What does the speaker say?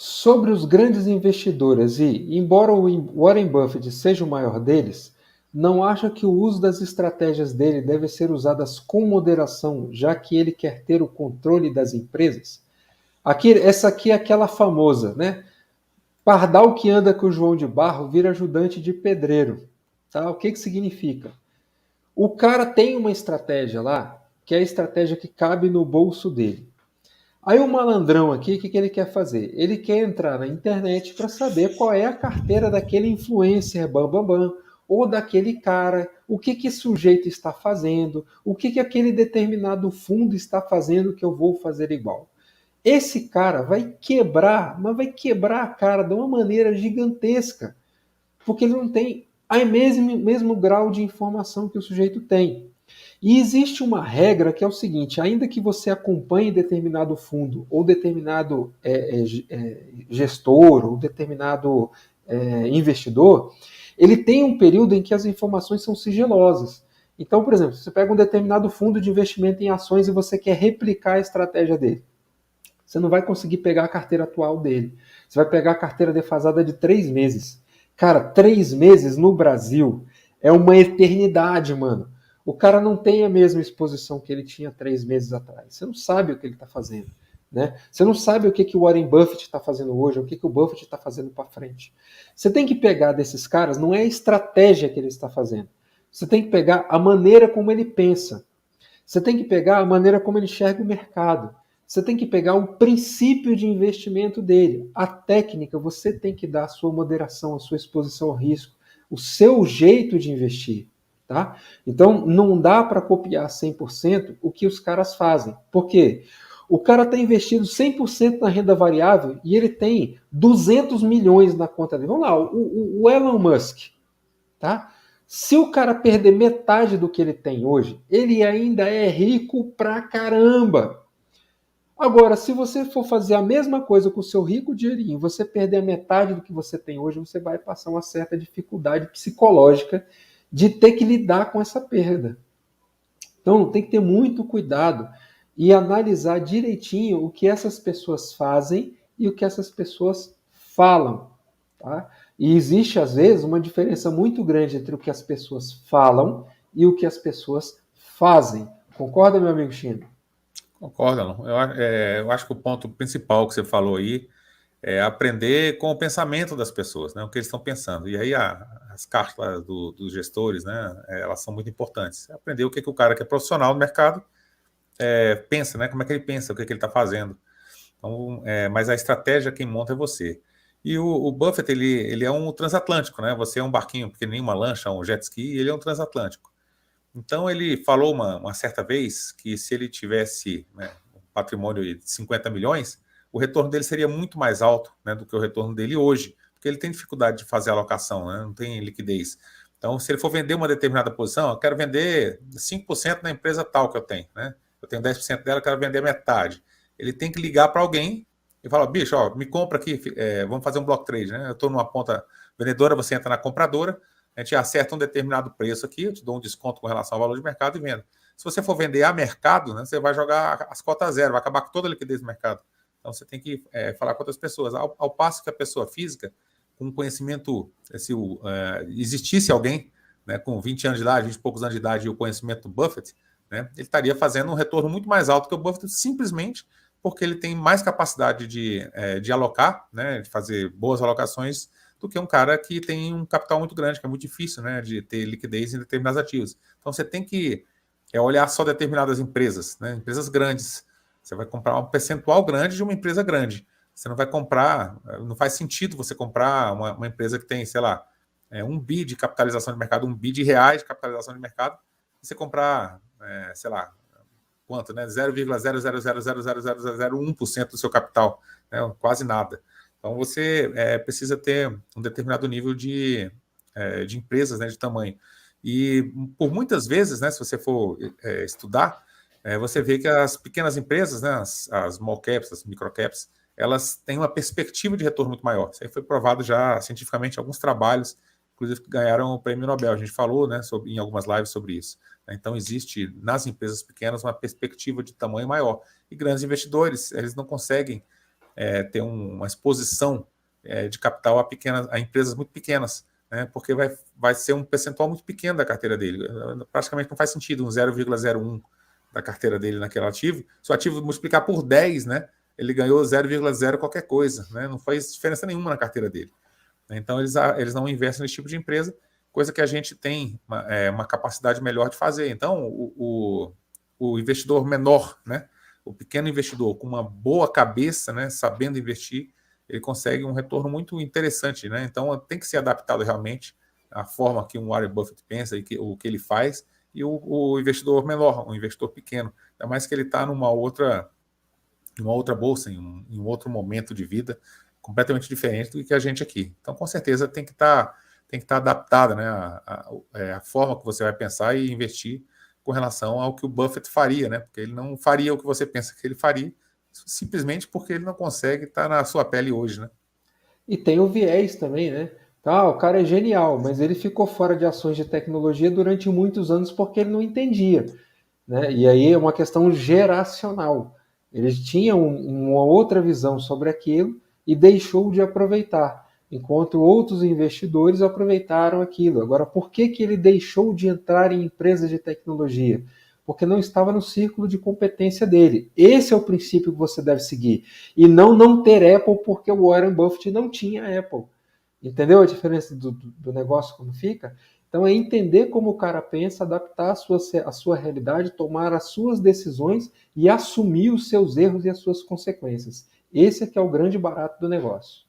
Sobre os grandes investidores e, embora o Warren Buffett seja o maior deles, não acha que o uso das estratégias dele deve ser usadas com moderação, já que ele quer ter o controle das empresas? Essa aqui é aquela famosa, né? Pardal que anda com o João de Barro vira ajudante de pedreiro. Tá? O que, que significa? O cara tem uma estratégia lá, que é a estratégia que cabe no bolso dele. Aí o malandrão aqui, o que, que ele quer fazer? Ele quer entrar na internet para saber qual é a carteira daquele influencer bam, bam, ou daquele cara, o que esse sujeito está fazendo, o que aquele determinado fundo está fazendo que eu vou fazer igual. Esse cara vai quebrar, mas vai quebrar a cara de uma maneira gigantesca, porque ele não tem o mesmo grau de informação que o sujeito tem. E existe uma regra que é o seguinte: ainda que você acompanhe determinado fundo, ou determinado gestor, ou determinado investidor, ele tem um período em que as informações são sigilosas. Então, por exemplo, você pega um determinado fundo de investimento em ações e você quer replicar a estratégia dele. Você não vai conseguir pegar a carteira atual dele. Você vai pegar a carteira defasada de 3 meses. Cara, 3 meses no Brasil é uma eternidade, mano. O cara não tem a mesma exposição que ele tinha 3 meses atrás. Você não sabe o que ele está fazendo. Né? Você não sabe o que o Warren Buffett está fazendo hoje, o que o Buffett está fazendo para frente. Você tem que pegar desses caras, não é a estratégia que ele está fazendo. Você tem que pegar a maneira como ele pensa. Você tem que pegar a maneira como ele enxerga o mercado. Você tem que pegar o princípio de investimento dele. A técnica, você tem que dar a sua moderação, a sua exposição ao risco, o seu jeito de investir. Tá? Então, não dá para copiar 100% o que os caras fazem. Por quê? O cara está investido 100% na renda variável e ele tem 200 milhões na conta dele. Vamos lá, o Elon Musk. Tá? Se o cara perder metade do que ele tem hoje, ele ainda é rico pra caramba. Agora, se você for fazer a mesma coisa com o seu rico dinheirinho, você perder a metade do que você tem hoje, você vai passar uma certa dificuldade psicológica de ter que lidar com essa perda. Então, tem que ter muito cuidado e analisar direitinho o que essas pessoas fazem e o que essas pessoas falam. Tá? E existe, às vezes, uma diferença muito grande entre o que as pessoas falam e o que as pessoas fazem. Concorda, meu amigo Chino? Concordo, Alan. Eu acho que o ponto principal que você falou aí é aprender com o pensamento das pessoas, né? O que eles estão pensando. E aí as cartas dos gestores, né? Elas são muito importantes. Aprender o que o cara que é profissional no mercado pensa, né? Como é que ele pensa, o que ele está fazendo. Então, mas a estratégia quem monta é você. E o Buffett, ele é um transatlântico, né? Você é um barquinho pequenininho, uma lancha, um jet ski, e ele é um transatlântico. Então, ele falou uma certa vez que se ele tivesse, né, um patrimônio de 50 milhões, o retorno dele seria muito mais alto, né, do que o retorno dele hoje, porque ele tem dificuldade de fazer alocação, né, não tem liquidez. Então, se ele for vender uma determinada posição, eu quero vender 5% na empresa tal que eu tenho. Né? Eu tenho 10% dela, eu quero vender metade. Ele tem que ligar para alguém e falar, bicho, ó, me compra aqui, vamos fazer um block trade. Né? Eu estou numa ponta vendedora, você entra na compradora, a gente acerta um determinado preço aqui, eu te dou um desconto com relação ao valor de mercado e venda. Se você for vender a mercado, né, você vai jogar as cotas zero, vai acabar com toda a liquidez do mercado. Então você tem que falar com outras pessoas. Ao passo que a pessoa física, com conhecimento, se existisse alguém, né, com 20 anos de idade, 20 e poucos anos de idade e o conhecimento do Buffett, né, ele estaria fazendo um retorno muito mais alto que o Buffett, simplesmente porque ele tem mais capacidade de alocar, né, de fazer boas alocações, do que um cara que tem um capital muito grande, que é muito difícil, né, de ter liquidez em determinados ativos. Então você tem que olhar só determinadas empresas, né, empresas grandes. Você vai comprar um percentual grande de uma empresa grande. Você não vai comprar, não faz sentido você comprar uma empresa que tem, sei lá, 1 bi de capitalização de mercado, 1 bi de reais de capitalização de mercado, e você comprar, sei lá, quanto, né? 0,0000001% do seu capital, né? Quase nada. Então você precisa ter um determinado nível de empresas, né, de tamanho. E por muitas vezes, né, se você for estudar, você vê que as pequenas empresas, né, as small caps, as micro caps, elas têm uma perspectiva de retorno muito maior. Isso aí foi provado já cientificamente em alguns trabalhos, inclusive que ganharam o prêmio Nobel. A gente falou, né, em algumas lives sobre isso. Então existe nas empresas pequenas uma perspectiva de tamanho maior. E grandes investidores, eles não conseguem ter uma exposição de capital a empresas muito pequenas, né? Porque vai ser um percentual muito pequeno da carteira dele. Praticamente não faz sentido um 0,01 da carteira dele naquele ativo. Se o ativo multiplicar por 10, né, ele ganhou 0,0 qualquer coisa, né? Não faz diferença nenhuma na carteira dele. Então, eles não investem nesse tipo de empresa, coisa que a gente tem uma capacidade melhor de fazer. Então, o investidor menor, né, o pequeno investidor com uma boa cabeça, né, sabendo investir, ele consegue um retorno muito interessante, né? Então, tem que ser adaptado realmente à forma que um Warren Buffett pensa e o que ele faz, e o investidor menor, o investidor pequeno. Ainda mais que ele está numa outra bolsa, em um outro momento de vida, completamente diferente do que a gente aqui. Então, com certeza, tem que estar adaptada, né, a forma que você vai pensar e investir com relação ao que o Buffett faria, né? Porque ele não faria o que você pensa que ele faria, simplesmente porque ele não consegue estar na sua pele hoje, né? E tem o viés também, né? Tá, o cara é genial, mas ele ficou fora de ações de tecnologia durante muitos anos porque ele não entendia, né? E aí é uma questão geracional. Ele tinha uma outra visão sobre aquilo e deixou de aproveitar, enquanto outros investidores aproveitaram aquilo. Agora, por que ele deixou de entrar em empresas de tecnologia? Porque não estava no círculo de competência dele. Esse é o princípio que você deve seguir. E não ter Apple porque o Warren Buffett não tinha Apple. Entendeu a diferença do negócio como fica? Então é entender como o cara pensa, adaptar a sua realidade, tomar as suas decisões e assumir os seus erros e as suas consequências. Esse é que é o grande barato do negócio.